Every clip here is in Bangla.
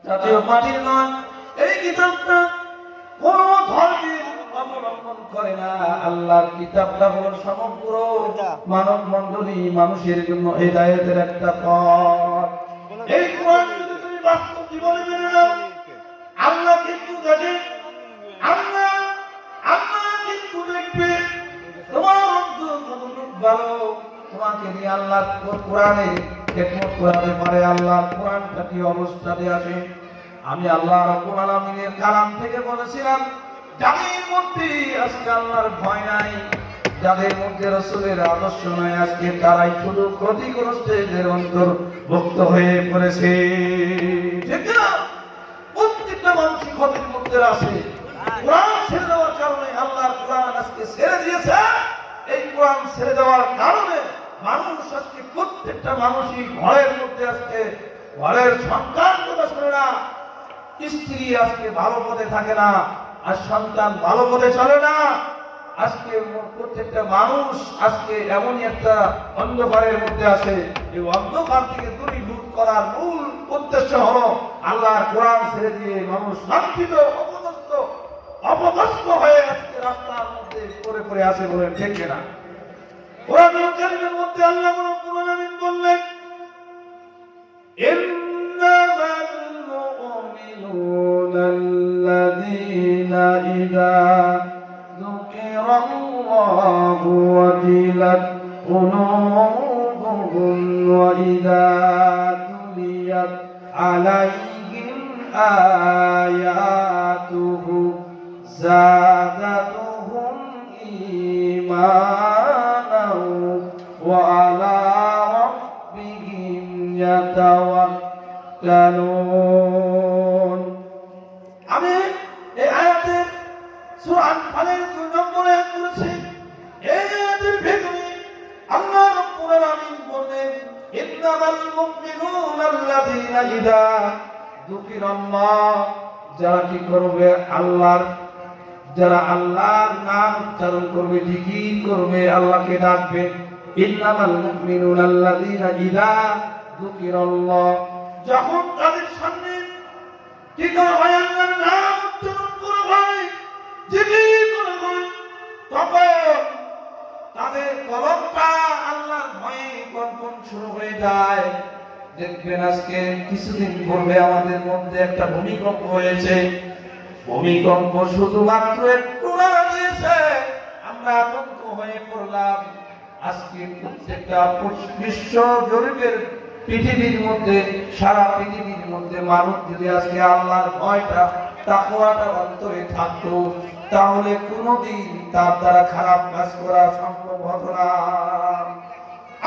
জাতীয় পার্টির নয়। এই কিতাবটা কোন ধর্মের অবলম্বন করে না। আল্লাহর কিতাবটা হলো সমগ্র মানব মণ্ডলী মানুষের জন্য হিদায়াতের একটা পথ। এই কোরআন যদি তুমি বাস্তব জীবনে মেনে নাও, আল্লাহ কিন্তু দেখে, আল্লাহ কিন্তু দেখবে তোমার অন্তর কতটুকু ভালো। তোমাকে নিয়ে আল্লাহ কোরআনে খেদমত করাতে পারে। আল্লাহ কোরআনটা কি অবস্থাতে আছে। আমি আল্লাহ রাব্বুল আলামিনের কালাম থেকে বলেছিলাম, যাদের মধ্যে আজকে আল্লাহর ভয় নাই, যাদের মধ্যে রাসূলের আদর্শ নাই, আজকে তারাই শুধু ক্ষতিগ্রস্তদের অন্তর্ভুক্ত হয়ে পড়েছে। ঠিক না? প্রত্যেকটা মানুষ ক্ষতির মধ্যে আছে। কোরআন ছেড়ে দেওয়ার কারণে আল্লাহর কোরআন আজকে ছেড়ে দিয়েছে। এই কোরআন ছেড়ে দেওয়ার কারণে মানুষ আজকে প্রত্যেকটা মানুষই ঘরের মধ্যে আজকে ঘরের সন্তান কথা শুনে না, স্ত্রী আজকে ভালো পথে থাকে না, আর সন্তান ভালো পথে চলে না। আজকে প্রত্যেকটা মানুষ আজকে এমনই একটা অন্ধকারের মধ্যে আছে। এই অন্ধকার থেকে দূরীভূত করার মূল উদ্দেশ্য হলো আল্লাহর কোরআন ছেড়ে দিয়ে মানুষ লাঞ্ছিত অপদস্থ হয়ে আজকে রাস্তার মধ্যে পড়ে পড়ে আছে বলে ঠিক না? কোরআনুল কারীমের মধ্যে আল্লাহ রাব্বুল আলামিন বললেন, ইন্নামাল মুমিনুনা আল্লাযীনা ইযা যুকিরাল্লাহু ওয়াজিলাত কুলুবুহুম ওয়া ইযা তুলিয়াত আলাইহিম আয়াতুহু زادتهم إيمانا وعلى ربهم يتوكلون। আমি এই আয়াতের সূরা আনফালের 2 নম্বরে আয়াত করেছি। এই আয়াতের ভিতরে আল্লাহ রাব্বুল আলামিন বলেন, ইন্নামাল মুমিনুনা আল্লাযীনা ইযা যুকিরাল্লাহ, যারা কি করবে যারা আল্লাহর নাম উচ্চারণ করবে, জিকির করবে, আল্লাহকে ডাকবে। ইন্নামাল মুমিনুনা আল্লাযীনা ইযা যুকিরাল্লাহ, যখন তাদের সামনে কি করা হয়, আল্লাহর নাম উচ্চারণ করা হয়, জিকির করা হয়, তখন তাদের কলবটা আল্লাহর ভয়ে কম্পন শুরু হয়ে যায়। দেখবেন আজকে কিছুদিন পূর্বে আমাদের মধ্যে একটা ভূমিকম্প হয়েছে। ভূমিকম্প শুধুমাত্র একটু নাড়া দিয়েছে, আমরা আতঙ্ক হয়ে পড়লাম। আজকে প্রত্যেকটা বিশ্ব জরিপের পৃথিবীর মধ্যে, সারা পৃথিবীর মধ্যে মানুষ যদি আজকে আল্লাহর ভয়টা তাকওয়াটা অন্তরে থাকতো, তাহলে কোনোদিন তার দ্বারা খারাপ কাজ করা সম্ভব হতো না।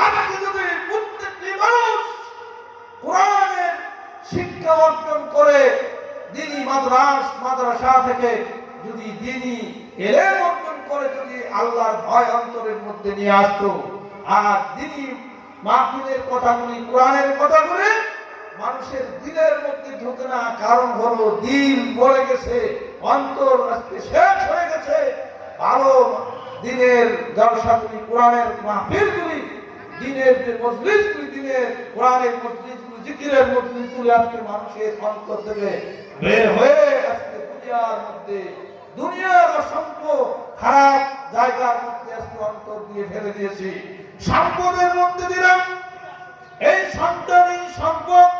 আজকে যদি প্রত্যেকটি মানুষ কোরআনের শিক্ষা অর্জন করে, দ্বীনি মাদ্রাসা থেকে যদি দ্বীনি ইলম অর্জন করে, যদি আল্লাহর ভয় অন্তরের মধ্যে নিয়ে আসতো, আর দ্বীনি মাহফিলের কথাগুলি, কোরআনের কথাগুলি মানুষের দিলের মধ্যে ঢোকে না, কারণ হলো দিল পড়ে গেছে, অন্তর আজকে শেষ হয়ে গেছে। ভালো দিনের জলসাগুলি, কোরআনের মাহফিলগুলি, দিনের যে মজলিসগুলি, দিনের কোরআনের মজলিসগুলি, জিকিরের মজলিসগুলি আজকে মানুষের অন্তর থেকে বের হয়ে আজকে দুনিয়ার অসংখ্য খারাপ জায়গার মধ্যে আজকে অন্তর দিয়ে ফেলে দিয়েছি। সম্পদের মধ্যে দিলাম, এই সন্তান, এই সম্পদ,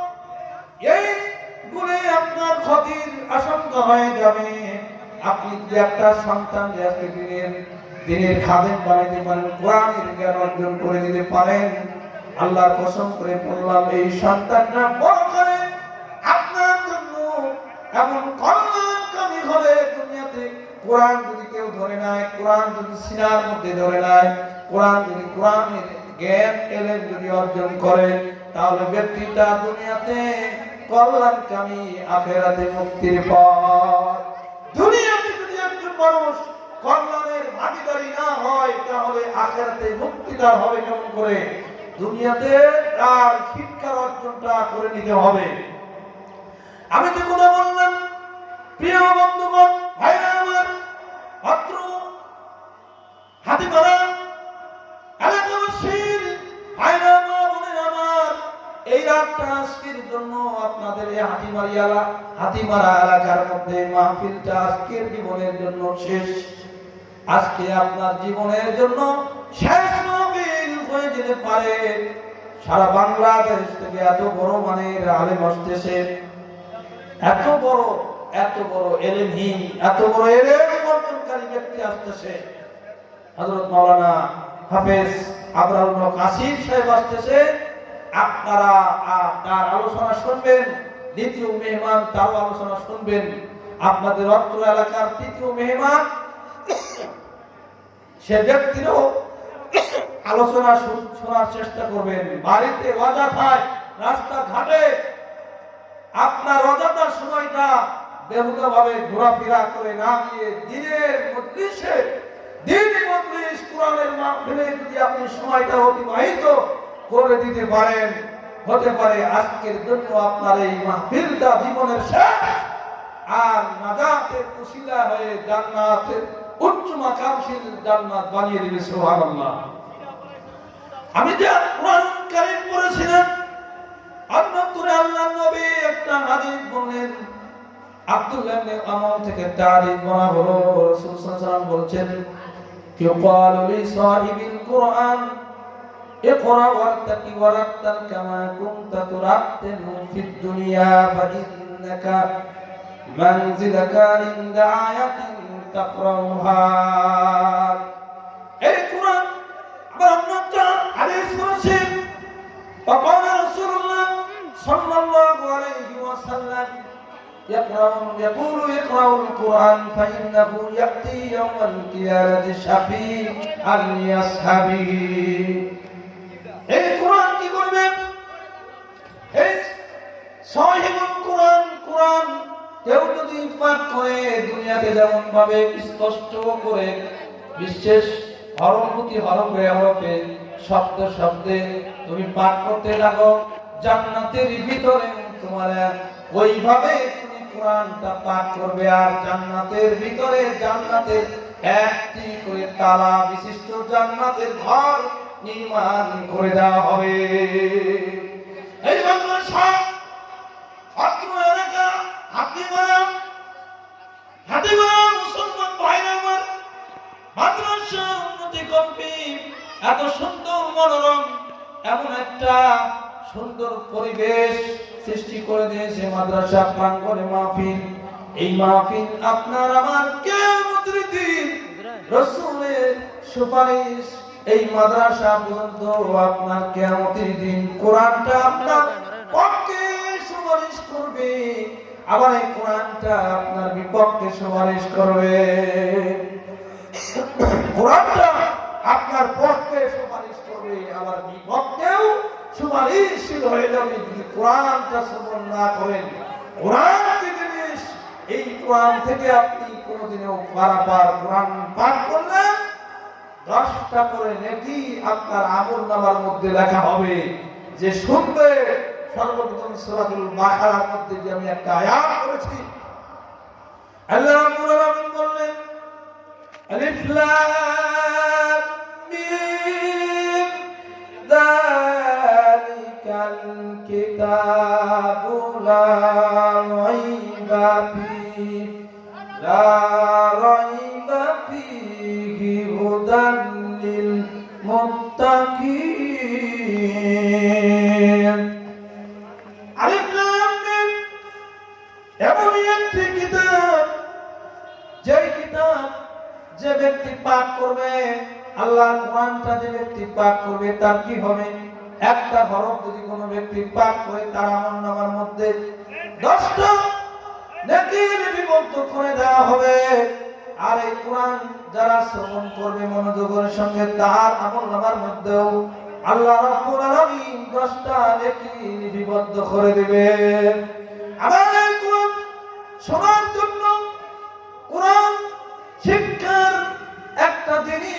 এই গুণে আপনার ক্ষতির আশঙ্কা হয়ে যাবে। আপনি যে একটা সন্তান যে আজকে দিনের খাদেম বানাইতে পারেন, কোরআনের জ্ঞান অর্জন করে দিতে পারেন, আল্লাহর কসম করে বললাম, এই সন্তানটা বড় করে আপনার জন্য এমন কল্যাণকামী হবে দুনিয়াতে। কোরআন যদি কেউ ধরে নেয়, কোরআন যদি সিনার মধ্যে ধরে নেয়, কোরআনের জ্ঞান এলেন যদি অর্জন করে, তাহলে ব্যক্তিটা দুনিয়াতে কল্যাণকামী, আখিরাতে মুক্তির পথ। দুনিয়াতে যদি একজন মানুষ কল্যাণের ভাগীদারি না হয়, তাহলে আখিরাতে মুক্তিটা হবে কেমন করে? দুনিয়াতে তার শিক্ষার অর্জনটা করে নিতে হবে। আমি যে কথা বললাম, প্রিয় বন্ধুগণ, ভাইরা আমার, মাত্র হাতিপাড়া এলাকাবাসীর ভাইরা আমার, এই রাত কোরআনটা আজকের জন্য আপনাদের এই হাতিমারা এলাকার মধ্যে মাহফিলটা আজকের জীবনের জন্য শেষ। আজকে আপনার জীবনের জন্য শেষ মাহফিল হয়ে যেতে পারে। সারা বাংলাদেশ থেকে এত বড় মানের আলেম আসতেছে, এত বড় এলেমহীন, এত বড় এলেম অর্জনকারী ব্যক্তি আসতেছে। হযরত মাওলানা হাফেজ আবরারুল হক আসিফ সাহেব আসতেছে। আপনারা তার আলোচনা শুনবেন, দ্বিতীয় মেহমান তারও আলোচনা শুনবেন। আপনাদের অত্র এলাকার তৃতীয় মেহমান সে ব্যক্তিরও আলোচনা শোনার চেষ্টা করবেন। বাড়িতে অযথায় রাস্তাঘাটে আপনার অযথা সময়টা বেহুদাভাবে ঘোরাফেরা করে না গিয়ে দিনের মজলিসে, দিনের মজলিস কোরআনের মাহফিলে যদি আপনি সময়টা অতিবাহিত করে দিতে পারেন, হতে পারে আজকের জন্য আপনার এই মাহফিলটা জীবনের শেষ, আর নাজাতের উসিলা হয়ে জান্নাতের উচ্চ মাকামশীল জান্নাত বানিয়ে দিবে। সুবহানাল্লাহ। আমি যে কোরআন কারীম পড়েছিলাম, অন্যত্রে আল্লাহর নবী একটা হাদিস বললেন, আব্দুল্লাহ ইবনে আমর থেকে তারিখ বলা হলো, রাসূল সাল্লাল্লাহু আলাইহি ওয়াসাল্লাম বলছেন, ইউকালু লি সাহিবিল কুরআন ইকরা ওয়ারতাকি ওয়ারাত্তাল কামা কুনতা তুরাত্তিলু ফিদ দুনিয়া ফাইন্নাকা মানজিলাকা ইনদা আয়াতিন তাকরাউহা। এই কুরআন আবার অন্যটা হাদিস রয়েছে, فقال رسول الله صلى الله عليه وسلم يقول اقرأوا القرآن فإنه يأتي يوم القيامة شفيعا لأصحابه। এই কোরআন কি করবে? এই সাহিবুল কোরআন কেউ যদি পাঠ করে দুনিয়াতে যেমন ভাবে স্পষ্ট করে বিশেষ হরফে শব্দে তুমি পাঠ করতে লাগো, জান্নাতের ভিতরে তোমার ওইভাবে তুমি কোরআনটা পাঠ করবে। আর জান্নাতের ভিতরে জান্নাতের একটি করে তালা বিশিষ্ট জান্নাতের ঘর নির্মাণ করে দেওয়া হবে। এই মাদ্রাসা ছাত্র এলাকা হাতিমারা মুসলমান ভাইরা আমার, মাদ্রাসা উন্নতি কল্পী এত সুন্দর মনোরম এমন একটা সুন্দর পরিবেশ সৃষ্টি করে দিয়েছে মাদ্রাসা প্রাঙ্গণে মাহফিল। এই মাহফিল আপনার আমার কিয়ামতের দিন রাসূলের সুপারিশ এই মাদ্রাসা পর্যন্ত আপনার কিয়ামতের দিন কোরআনটা আপনার পক্ষে সুপারিশ করবে, আবার এই কোরআনটা আপনার বিপক্ষে সুপারিশ করবে। কোরআনটা আপনার পক্ষে সুপারিশ করবে, আবার বিপক্ষেও সুপারিশশীল হয়ে যাবে যদি কোরআনটা শ্রবণ না করেন। কোরআন কি জিনিস, এই কোরআন থেকে আপনি কোনোদিনও পারাপার কোরআন পাঠ করলেন 10টা করে নেকি আপনার আমলনামার মধ্যে লেখা হবে। যে শুনবে সর্বপ্রথম সূরাতুল বাকারার মধ্যে যে আমি একটা আয়াত করেছি, আল্লাহ রাব্বুল আলামিন বললেন, আলিফ লাম মিম যালিকাল কিতাবু লা রাইবা ফিহি হুদাল লিল মুত্তাকিন। আলিফ লাম মিম এমন একটি কিতাব, যে কিতাব যে ব্যক্তি পাঠ করবে, আল্লাহর কোরআনটা যে ব্যক্তি পাঠ করবে তার কি হবে? একটা হরফ যদি কোনো ব্যক্তি পাঠ করে তার আমলনামার মধ্যে 10টা নেকি লিপিবদ্ধ করে দেওয়া হবে। আর এই কোরআন যারা শ্রবণ করবে মনোযোগের সঙ্গে তার আমলনামার মধ্যেও আল্লাহ রাব্বুল আলামিন 10টা নেকি লিপিবদ্ধ করে দিবেন। আবার এই কোরআন শোনার জন্য, কোরআন শিক্ষার একটা দিনী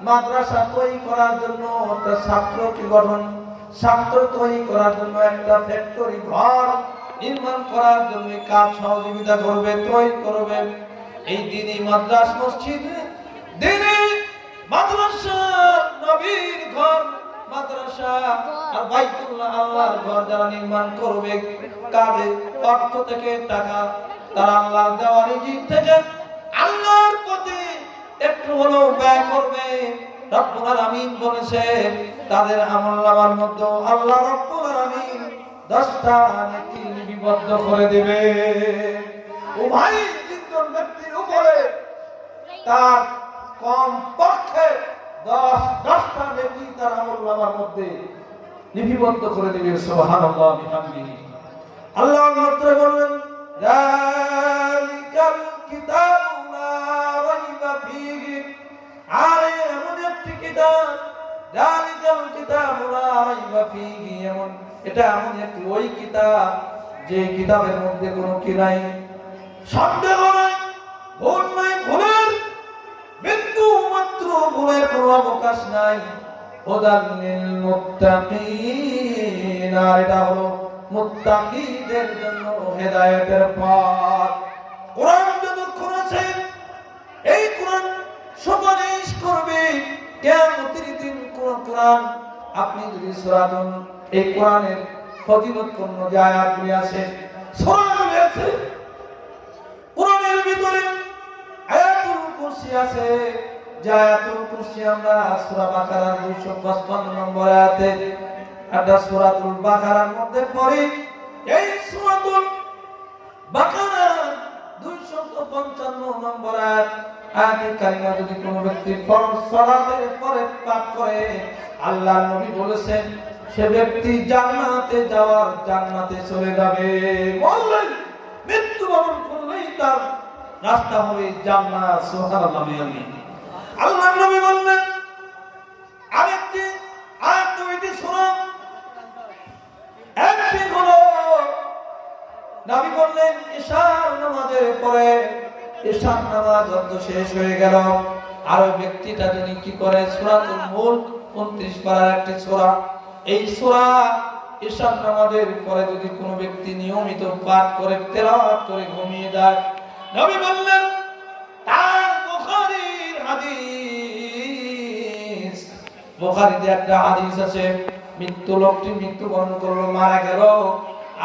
মাদ্রাসা তৈরি করার জন্য একটা ছাত্র তৈরি করার জন্য একটা ফ্যাক্টরি ঘর নির্মাণ করার জন্য কাজ সহযোগিতা করবে, তৈরি করবে এই দিনী মাদ্রাস মসজিদ, দিনী মাদ্রাসা নবীর ঘর মাদ্রাসা আর বাইতুল্লাহ আল্লাহর ঘর যারা নির্মাণ করবে, কাজে অর্থ থেকে টাকা তারা আল্লাহর দেওয়া রিজিক থেকে আল্লাহর পথে একটু হলেও ব্যয় করবে, রব্বুল আলামিন বলেছে তাদের আমলনামার মধ্যে আল্লাহ রব্বুল আলামিন 10টা নেকি লিপিবদ্ধ করে দেবে। ও ভাই, তিনজন ব্যক্তির উপরে তার কম পক্ষে 10টা নেকি তার আমলনামার মধ্যে লিপিবদ্ধ করে দেবে। সুবহানাল্লাহ বিহামদিহি। আল্লাহ মাত্র বললেন যালিকাল কিতাবু লা রাইবা ফীহি, আর এমন একটি কিতাব, যালিকাল কিতাবু লা রাইবা ফীহি, এটা এমন একটি ওই কিতাব যে কিতাবের মধ্যে কোনো কি নাই, সন্দেহ নাই, ভুল নাই, ভুলের বিন্দু মাত্র ভুলের কোনো অবকাশ নাই। হুদাল লিল মুত্তাকিন, আর এটা হলো মুত্তাকিদের জন্য হেদায়েতের পথ। কোরআন যতক্ষণ আছে এই কোরআন সুপারিশ করবে কিয়ামতের দিন। কোরআন আপনি যদি সূরাতুন, এই কোরআনের ফজিলতপূর্ণ যে আয়াতগুলি আছে, সূরাগুলি আছে, কোরআনের ভিতরে আয়াতুল কুরসি আছে, যে আয়াতুল কুরসি আমরা সূরা বাকারার 255 নম্বর আয়াতে এটা সূরাতুল বাকারার মধ্যে পড়ি। এই সূরাতুল বাকারার 255 নম্বর আয়াতে কারিমা যদি কোনো ব্যক্তি ফরজ সালাতের পরে পাঠ করে, আল্লাহর নবী বলেছেন সে ব্যক্তি জান্নাতে যাওয়ার, জান্নাতে চলে যাবে। বললেন মৃত্যুবরণ করলেই তার রাস্তা হবে জান্নাত। সুবহানাল্লাহ। আল্লাহর নবী বললেন আরেকটি আয়াত দুইটি সূরা, একটি হলো নবী বললেন ইশার নামাজের পরে, ইশার নামাজ যত শেষ হয়ে গেল আর ওই ব্যক্তিটা যদি কি করে, সূরাতুল মুলক 29 পারার একটি সূরা, এই সূরা ইশার নামাজের পরে যদি কোনো ব্যক্তি নিয়মিত পাঠ করে, তেলাওয়াত করে ঘুমিয়ে যায়, নবী বললেন তার বুখারীর হাদিস, বুখারীতে একটা হাদিস আছে, লোকটি মৃত্যুবরণ করলো, মারা গেল,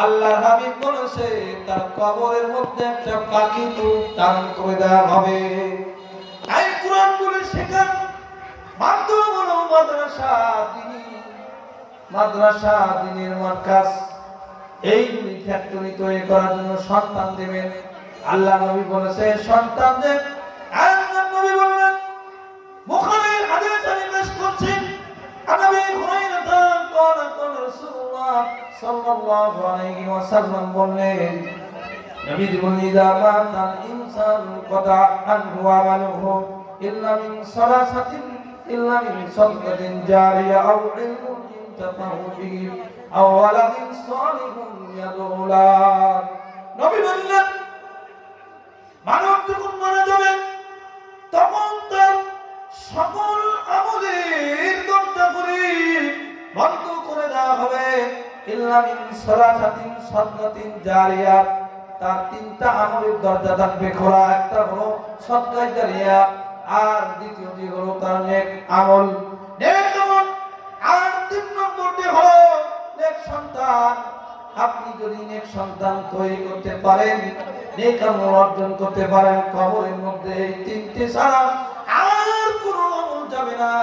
আল্লাহর হাবিব বলেছে তার কবরের মধ্যে একটা পাখি দান করে দেওয়া হবে। এই কোরআনগুলো শেখার মাধ্যম হলো মাদ্রাসা, দ্বীনের মার্কাজ। এইগুলি ফ্যাক্টরি তৈরি করার জন্য সন্তান দেবেন। আল্লাহ নবী বলেছে সন্তানদের, আল্লাহ নবী বললেন বুখারীর হাদিস আমি পেশ করছি, আবু হুরায়রা قال রাসূলুল্লাহ সাল্লাল্লাহু আলাইহি ওয়াসাল্লাম বললেন, নবী বলেন ইযা মাতাল ইনসানু কদা আনহু আমালুহু ইল্লা মিন সাদাকাতিন জারিয়া আও ইলমিন ইনতাফাহু বিহি আও ওয়ালাদিন সালিহুন ইয়াদউ লাহ। নবী বললেন মানব যখন মারা যাবে তখন তার সকল আমলের দরজাগুলি বন্ধ করে দেওয়া হবে, ইল্লা মিন সালাসাতিন সাদকাতিন জারিয়া, তার 3টা আমলের দরজা থাকবে খোলা। একটা হলো সাদকা জারিয়া, আর দ্বিতীয়টি হলো তার নেক আমল, আর 3 নম্বরটি হলো নেক সন্তান। আপনি যদি নেক সন্তান তৈরি করতে পারেন, নেক আমল অর্জন করতে পারেন, কবরের মধ্যে এই 3টি ছাড়া আর কোনো আমল যাবে না।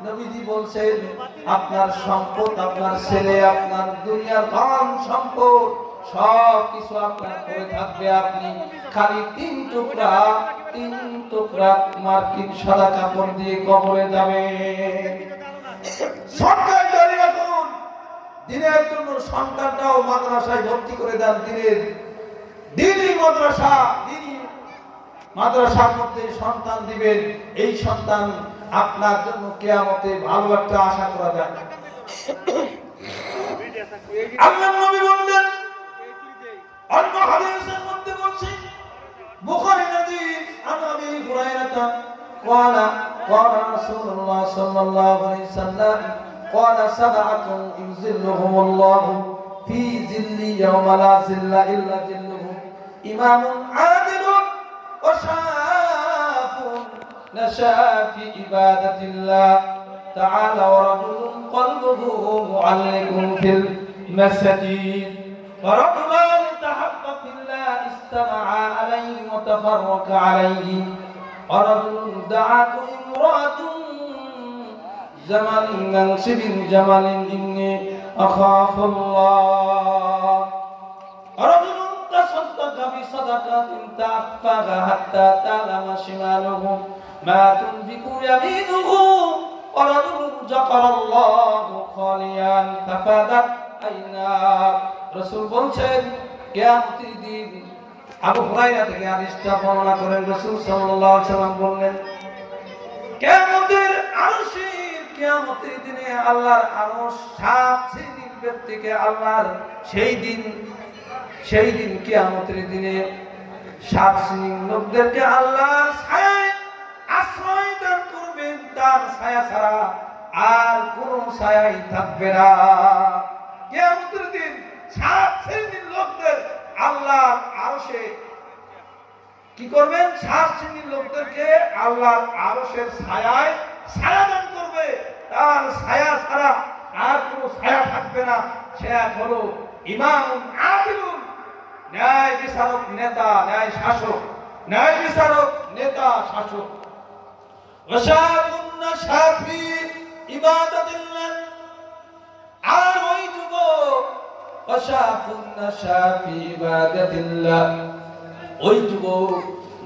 নবীজি বলছেন আপনার সম্পদ, আপনার ছেলে, আপনার দুনিয়ার ধন সম্পদ সব কিছু আপনার পরে থাকবে, আপনি খালি 3 টুকরা মার্কিন সাদা কাপড় দিয়ে কবরে যাবেন। সরকার জারিয়া করুন, দিনের জন্য সন্তানটাও মাদ্রাসায় ভর্তি করে দেন, দিনী মাদ্রাসার মধ্যে সন্তান দিবেন। এই সন্তান আপনার জন্য কিয়ামতে ভালো একটা আশা করা যায়। আল্লাহর নবী বললেন অন্য হাদিসের মধ্যে বলছি, বুখারী হাদিস, আন আবি হুরায়রা قال رسول الله صلى الله عليه وسلم قال سبعة يظلهم الله في ظل يوم لا ظل إلا ظله إمام عادل وشاب نشأ في عبادة الله تعالى ورجل قلبه معلق في المساجد ورجلان تحبا في الله اجتمعا عليه وتفرق عليه ورجل دعته امرأة جمل منصب جمل إني أخاف الله ورجل تصدق بصدقة تأخفها حتى تعلم شماله ما تنفق يمينه ورجل ذكر الله خاليا ففادت عيناه রাসূল বলেন কিয়ামতের দিন আবু হুরায়রা থেকে হাদিসটা বর্ণনা করেন রাসূল সাল্লাল্লাহু আলাইহি ওয়াসাল্লাম বললেন কিয়ামতের দিনে আল্লাহর আরশ 7 শ্রেণীর ব্যক্তিকে আল্লাহর সেই দিন কিয়ামতের দিনে 7 শ্রেণীর লোকদেরকে আল্লাহর ছায়ায় আশ্রয় দান করবেন তার ছায়া ছাড়া আর কোনো ছায়াই থাকবে না কিয়ামতের দিন 7 শ্রেণীর লোকদের আল্লাহর আরশে কি করবেন 7 শ্রেণীর লোকদেরকে আল্লাহর আরশের ছায়ায় ছায়া দান করবে তার ছায়া ছাড়া আর কোনো ছায়া থাকবে না সে হলো ইমাম আদিলুন ন্যায় বিচারক নেতা ন্যায় শাসক ন্যায় বিচারক নেতা শাসক ওয়াশাবুন শাফি ইবাদাতিল্লাহ আর ওই যুবক ওয়াশাবুন শাফি ইবাদাতিল্লাহ ওই যুবক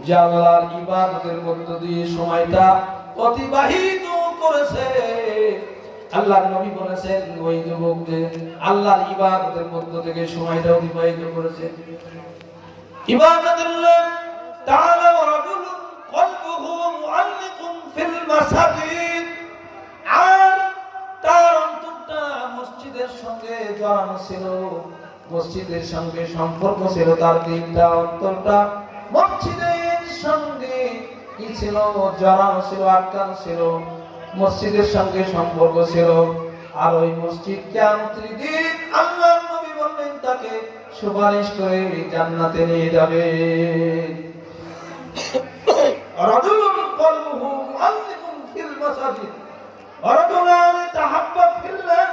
যে আল্লাহর ইবাদতের মধ্য দিয়ে সময়টা অতিবাহিত করেছে আল্লাহর নবী বলেছেন ওই যুবক যে আল্লাহর ইবাদতের মধ্য থেকে সময়টা অতিবাহিত করেছে ইবাদাতুল্লাহ তাআলা ওয়া রাজুলুন কলবুহু মুআল্লিকুন ফিল মাসাজিদ আর তার অন্তরটা মসজিদের সঙ্গে জড়ানো ছিল মসজিদের সঙ্গে সম্পর্ক ছিল তার দিলটা অন্তরটা মসজিদের সঙ্গে কি ছিল জড়ানো ছিল আটকানো ছিল মসজিদের সঙ্গে সম্পর্ক ছিল আর ওই মসজিদ কিয়ামতের দিন আল্লাহর নবী বললেন তাকে সুপারিশ করে জান্নাতে নিয়ে যাবে রাজুলুন কলবুহু মুআল্লিকুন ফিল মাসাজিদ ওয়া রাজুলান তাহাব্বা ফিল্লাহ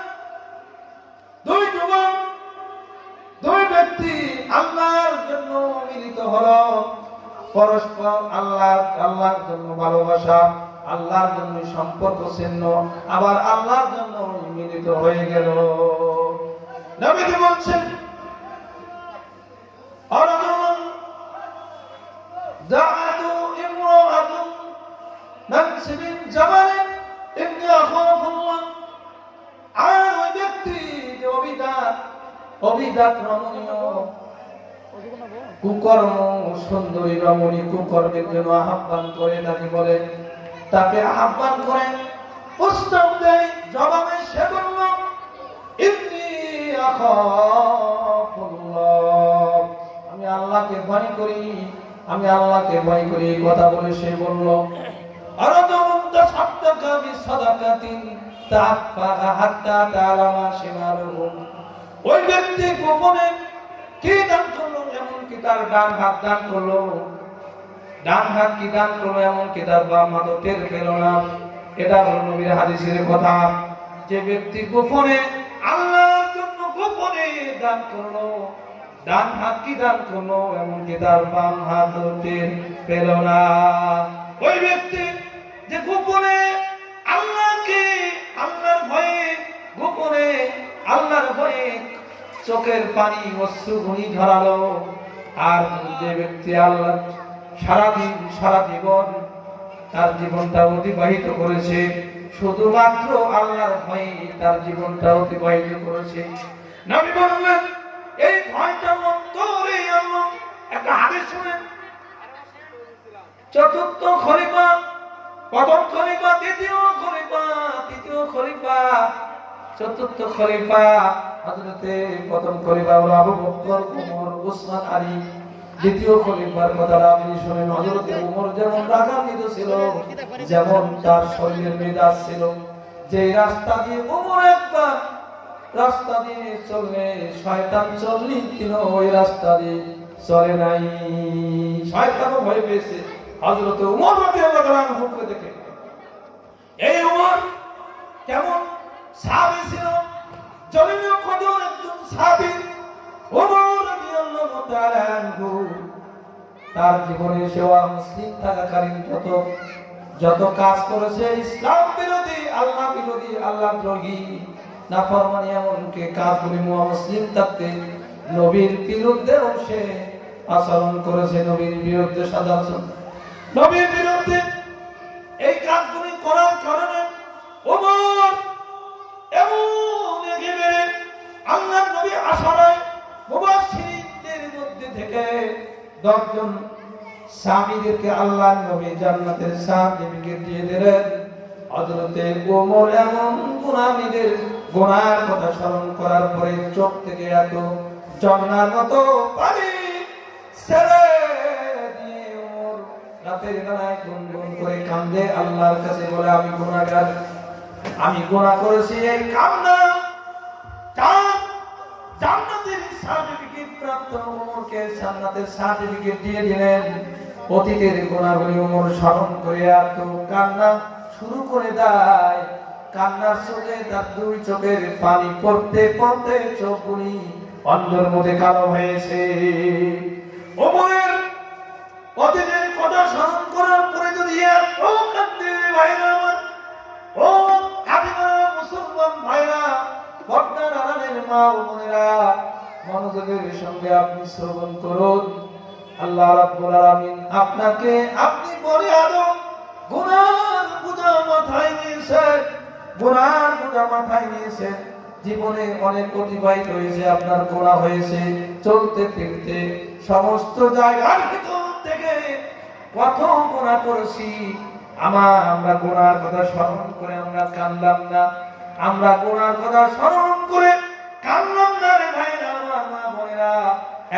দুই ব্যক্তি আল্লাহর জন্য মিলিত হলো পরস্পর আল্লাহর জন্য ভালোবাসা আল্লাহর জন্য সম্পর্ক ছিন্ন আবার আল্লাহর জন্য মিলিত হয়ে গেল নবীজি বলছেন আরাদুন দাআতু ইমরাআতুন মানসিবিন জামালিন ইন্নী আখাফুল্লাহ আর ওই ব্যক্তি যে অবিদাত রমণীয় কুকর্ম সুন্দরী রমণী কুকর্মের জন্য আহ্বান করে তাকে আহ্বান করেন প্রস্তাব দেয় জবাবে সে বলল ইন্নী আখাফুল্লাহ আমি আল্লাহকে ভয় করি কথা বলে সে বলল আরাদুন তাসাদদাকা বিসাদাকাতিন তাআফফা হাত্তা তাআলামা শিমালুহু ওই ব্যক্তি গোপনে কি দান করলো এমন কি তার ডান হাত দান করলো ডান হাত কি দান করলো এমন কি তার বাম হাত টের পেল না এটা হলো নবীর হাদিসের কথা যে ব্যক্তি গোপনে আল্লাহর জন্য গোপনে দান করলো ডান হাত কি দান করলো এমন কি তার বাম হাত টের পেল না ওই ব্যক্তি যে গোপনে আল্লাহকে আল্লাহর ভয়ে গোপনে আল্লাহর ভয়ে চোখের পানি অশ্রুগুনি ঝরালো আর যে ব্যক্তি আল্লাহ সারা জীবন তার জীবনটা অতিবাহিত করেছে শুধুমাত্র আল্লাহর ভয়ে তার জীবনটা অতিবাহিত করেছে নবী বললেন এই ভয়টা অন্তরে আল্লাহ একটা হাদিস শুনেন চতুর্থ খলিফা প্রথম খলিফা দ্বিতীয় খলিফা তৃতীয় খলিফা চতুর্থ খলিফা হযরতে প্রথম খলিফা আবু বকর ওমর উসমান আলী দ্বিতীয় খলিফার কথা আপনি শুনেন হযরতে ওমর যেমন রাগান্বিত ছিল যেমন তার শরীরের মেজাজ ছিল যে রাস্তা দিয়ে ওমর একবার রাস্তা দিয়ে চললে শয়তান চললেই ছিল ওই রাস্তা দিয়ে চলে নাই শয়তানও ভয় পেয়েছে হযরতে ওমর রাদিয়াল্লাহু তাআলা হুকুমে দেখে এই ওমর কেমন সাহাবী ছিল, জলিল কদর একজন সাহাবী ওমর রাদিয়াল্লাহু তাআলা আনহু। তার জীবনে সেবা মুসলিম থাকাকালীন যত কাজ করেছে ইসলাম বিরোধী, আল্লাহ বিরোধী, আল্লাহ দ্রোহী, নাফরমানি এমনকি কাজগুলি মুসলিম থাকতে নবীর বিরুদ্ধে সে আচরণ করেছে, নবীর বিরুদ্ধে সাজাচ্ছেন, নবীর বিরুদ্ধে এই কাজগুলি করার কারণে ওমর এমন এগিয়ে আল্লাহ নবী আশারায় মুবাশশিরদের মধ্যে থেকে 10 জন সাহাবীদেরকে আল্লাহ নবী জান্নাতের সার্টিফিকেট দিয়ে দিলেন। হযরতে ওমর এমন গুনাহীদের গুনার কথা স্মরণ করার পরে চোখ থেকে এত ঝর্ণার মতো পানি ছেড়ে দিয়ে ওমর রাতের বেলায় গুনগুন করে কাঁদে, আল্লাহর কাছে বলে আমি গুনাহগার, আমি গুনাহ করেছি। এই কান্না জান্নাতের সার্টিফিকেট প্রাপ্ত ওমরকে জান্নাতের সার্টিফিকেট দিয়ে দিলেন। অতীতের গুনাহগুলি ওমর স্মরণ করে এত কান্না শুরু করে দেয়, কান্নার চোখে তার 2 চোখের পানি পড়তে পড়তে চোখগুলি অন্ধের মধ্যে কালো হয়েছে। ওমরের অতীতের কথা স্মরণ করার পরে যদি এত কাঁদে ভাইরা আমার, ও আদিনা মুসলমান ভাইরা, পর্দার আড়ালের মা ও বোনেরা, মনোযোগের সঙ্গে আপনি শ্রবণ করুন। আল্লাহ রাব্বুল আলামিন আপনাকে, আপনি বলে আদম গুনার বোঝা মাথায় নিয়েছেন, গুনার বোঝা মাথায় নিয়েছেন, জীবনে অনেক অতিবাহিত হয়েছে, আপনার গুনাহ হয়েছে, চলতে ফিরতে সমস্ত জায়গার ভিতর থেকে কত গুনাহ করেছি। আমরা গুনার কথা স্মরণ করে আমরা কাঁদলাম না, আমরা গুনার কথা স্মরণ করে কাঁদলাম না রে ভাইরা আমার, মা বোনেরা।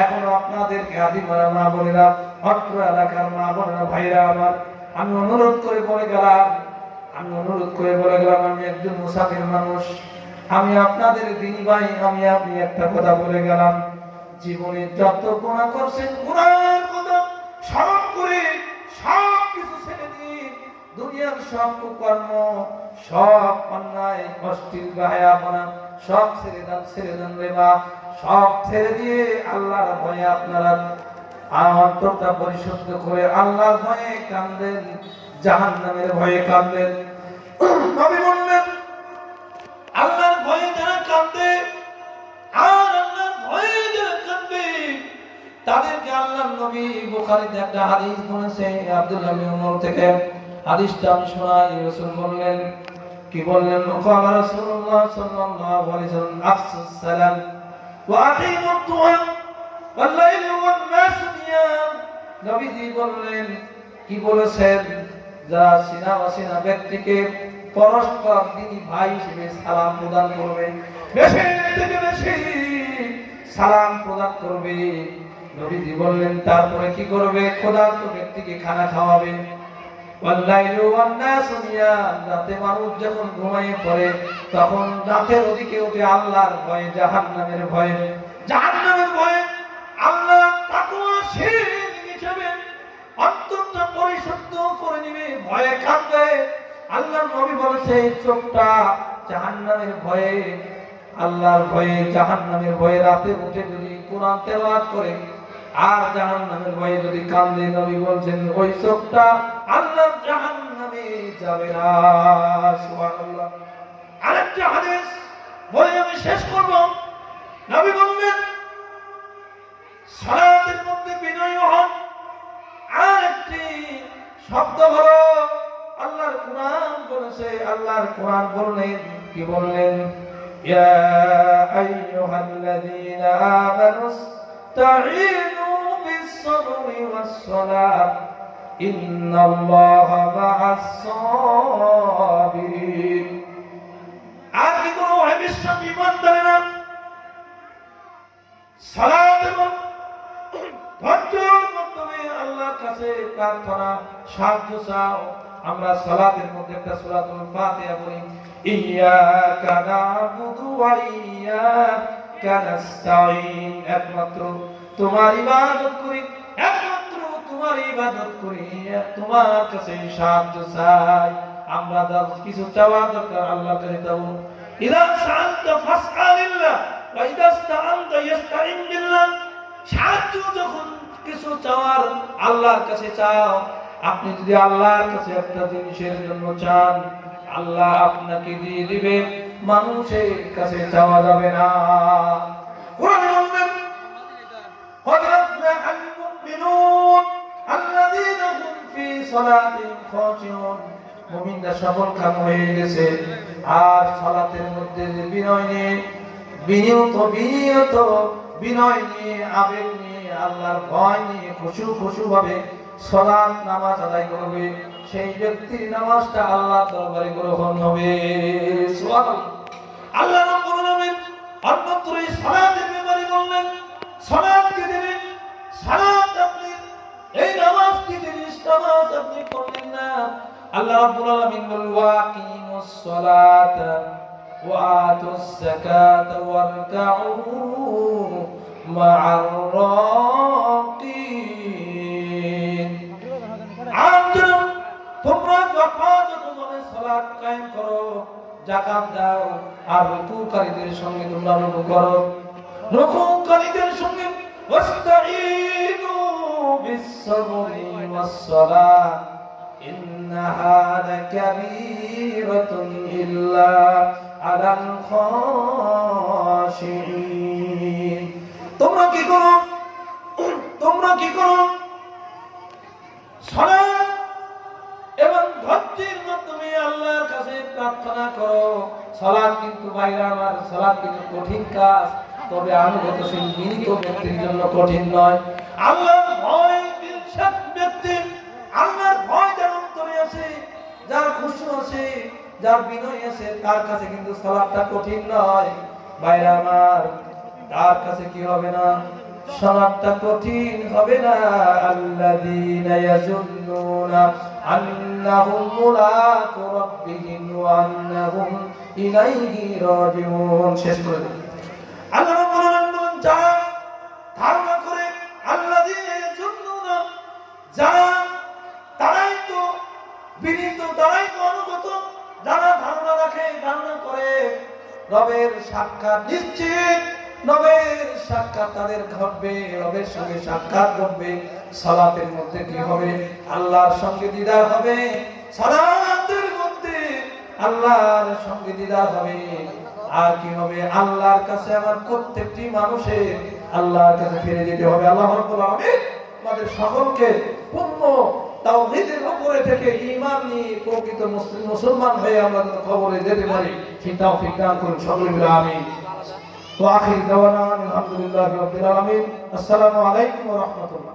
এখনো আপনাদেরকে আদিমারা মা বোনেরা, অত্র এলাকার মা বোনেরা, ভাইরা আমার, আমি অনুরোধ করে বলে গেলাম, আমি একজন মুসাফির মানুষ, আমি আপনাদের দিনী ভাই, আমি আপনি একটা কথা বলে গেলাম, জীবনে যত গুনাহ করছেন গুনার কথা স্মরণ করে সব কিছু ছেড়ে দিন, দুনিয়ার সব কুকর্ম, সব অন্যায়, অশ্লীল বাহায়াপনা সব ছেড়ে দেন রে মা, সব ছেড়ে দিয়ে আল্লাহর ভয়ে আপনারা অন্তরটা পরিশুদ্ধ করে আল্লাহর ভয়ে কাঁদেন, জাহান্নামের ভয়ে কাঁদেন। নবী বললেন আল্লাহর ভয়ে যারা কাঁদে আর আল্লাহর ভয়ে যারা কাঁদবে তাদেরকে আল্লাহর নবী বুখারীতে একটা হাদিস বলেছে আব্দুল্লাহ ইবনে উমর থেকে, হাদিসটা আমি শোনাই। রাসূল বললেন, কি বললেন? ক্বালা রাসূলুল্লাহ সাল্লাল্লাহু আলাইহি ওয়াসাল্লাম আফসুস সালাম ওয়া আকিমুত দুআ ওয়াল লাইল ওয়ান নাস নিয়াম। নবীজি বললেন, কি বলেছেন? যারা সিনা অসিনা ব্যক্তিকে পরস্পর দিনী ভাই হিসেবে সালাম প্রদান করবে, বেশি থেকে বেশি সালাম প্রদান করবে। নবীজি বললেন তারপরে কি করবে? ক্ষুধার্ত ব্যক্তিকে খানা খাওয়াবে। রাতে মানুষ যখন ঘুমিয়ে পড়ে তখন রাতের ওদিকে উঠে আল্লাহর ভয়ে, জাহান্নামের ভয়ে, আল্লাহ তাকওয়াশীল হিসেবে অন্তরটা পরিশুদ্ধ করে নিবে, ভয়ে কাঁদবে। আল্লাহর নবী বলেছে এই চোখটা জাহান্নামের ভয়ে, আল্লাহর ভয়ে, জাহান্নামের ভয়ে রাতে উঠে যদি কোরআন তেলাওয়াত করে আর জাহান্নামের ভয়ে যদি কাঁদে, নবী বলছেন ওই চোখটা আল্লাহর জাহান্নামে যাবে না। সুবহানাল্লাহ। আরেকটা হাদিস বলে আমি শেষ করব। নবী বললেন সালাতের মধ্যে বিনয় হন। আরেকটি শব্দ হলো আল্লাহর কোরআন বলেছে, আল্লাহর কোরআন বললেন, কি বললেন? ইয়া আইয়ুহাল্লাযীনা আমানুস তাঈনু বিস-সাবরি ওয়াস-সালাত ইন্নাল্লাহা মা'আস-সাবিরিন। আর কি কোনো বিশ্বাস ইমানদারেরা সালাত এবং ধৈর্যের মাধ্যমে আল্লাহর কাছে প্রার্থনা, সাহায্য চাও। আমরা সালাতের মধ্যে একটা সূরাতুল ফাতিহা পড়ি, ইয়্যাকা না'বুদু ওয়া ইয়্যাকা নাস্তাঈন। একমাত্র তোমার ইবাদত করি, একমাত্র তোমার ইবাদত করি, তোমার কাছে সাহায্য চাই। আমরা যার কিছু চাওয়া দরকার আল্লাহর কাছে চাবো। ইযা সাআলতা ফাসআলিল্লাহ ওয়া ইযা ইসতাআনতা ইসতাইন বিল্লাহ। সাহায্য যখন কিছু চাওয়ার আল্লাহর কাছে চাও। আপনি যদি আল্লাহর কাছে একটা জিনিসের জন্য চান, আল্লাহ আপনাকে দিয়ে দিবে, মানুষের কাছে চাওয়া যাবে না। কোরআন বলেন قد أفلح المؤمنون الذين هم في صلاتهم خاشعون। মুমিনরা সফল কাম হয়ে গেছে। আর সালাতের মধ্যে যে বিনয় নিয়ে বিনয় নিয়ে আবেগ নিয়ে আল্লাহর ভয় নিয়ে খুশু ভাবে সালাত নামাজ আদায় করবে, সেই ব্যক্তির নামাজটা আল্লাহর দরবারে গ্রহণ হবে। সুবহানাল্লাহ। আল্লাহ রাব্বুল আলামিন অন্যত্র এই সালাতের ব্যাপারে বললেন, সালাত কি জিনিস, সালাত আপনি এই নামাজ কি জিনিস, নামাজ আপনি করলেন না। আল্লাহ রাব্বুল আলামিন বলেন ওয়াকিমুস সালাতা ওয়া আতুস যাকাতা ওয়ারকাউ মা'আর রাকিন। তোমরা যথাযথভাবে সালাত কায়েম করো, যাকাত দাও, আর রুকুকারীদের সঙ্গে তোমরা রুকু করো। রুকুকারীদের সঙ্গে ওয়াস্তাঈনু বিস-সাবরি ওয়াস-সালাহ ইন্নাহা লাকাবীরাতুন ইল্লা আলাল খাশিঈন। তোমরা কি করো? সালাত এবং ধৈর্যের মাধ্যমে আল্লাহর কাছে প্রার্থনা করো। সালাত কিন্তু ভাইরা আমার, সালাত কিন্তু কঠিন কাজ, তবে আনুগত্যশীল মিলিত ব্যক্তির জন্য কঠিন নয়। আল্লাহর ভয় বিলসাত ব্যক্তি, আল্লাহর ভয় যার অন্তরে আছে, যার খুশু আছে, যার বিনয় আছে, তার কাছে কিন্তু সালাতটা কঠিন নয়। ভাইরা আমার, তার কাছে কি হবে না? সালাতটা কঠিন হবে না। আল্লাযীনা ইয়াজুন্নুনা আন্নাহুম মুলাকু রাব্বিহিম ওয়া আন্নাহুম ইলাইহি রাজিউন। শেষ করে দিন। আল্লাহ রাব্বুল আলামিন বলেন, যারা ধারণা করে, আল্লাযীনা ইয়াজুন্নুনা, যারা, তারাই তো বিনীত, তারাই তো অনুগত, যারা ধারণা রাখে, ধারণা করে রবের সাক্ষাৎ নিশ্চিত, রবের সাক্ষাৎ তাদের ঘটবে, রবের সঙ্গে সাক্ষাৎ ঘটবে। সালাতের মধ্যে কি হবে? আল্লাহর সঙ্গে দিদার হবে। সালাতের মধ্যে আল্লাহর সঙ্গে দিদার হবে। আর কি হবে? আল্লাহর কাছে আমার প্রত্যেকটি মানুষের আল্লাহর কাছে ফিরে যেতে হবে। আল্লাহ রাব্বুল আলামিন আমাদের সকলকে পূর্ণ তাওহীদের উপরে থেকে ঈমান নিয়ে প্রকৃত মুসলমান হয়ে আমরা কবরে যেতে পারি, সেই তৌফিক দান করুন সকলে মিলে আমিন। ওয়া আখির দাওয়ানা আলহামদুলিল্লাহি রাব্বিল আলামিন। আসসালামু আলাইকুম ওয়া রাহমাতুল্লাহ।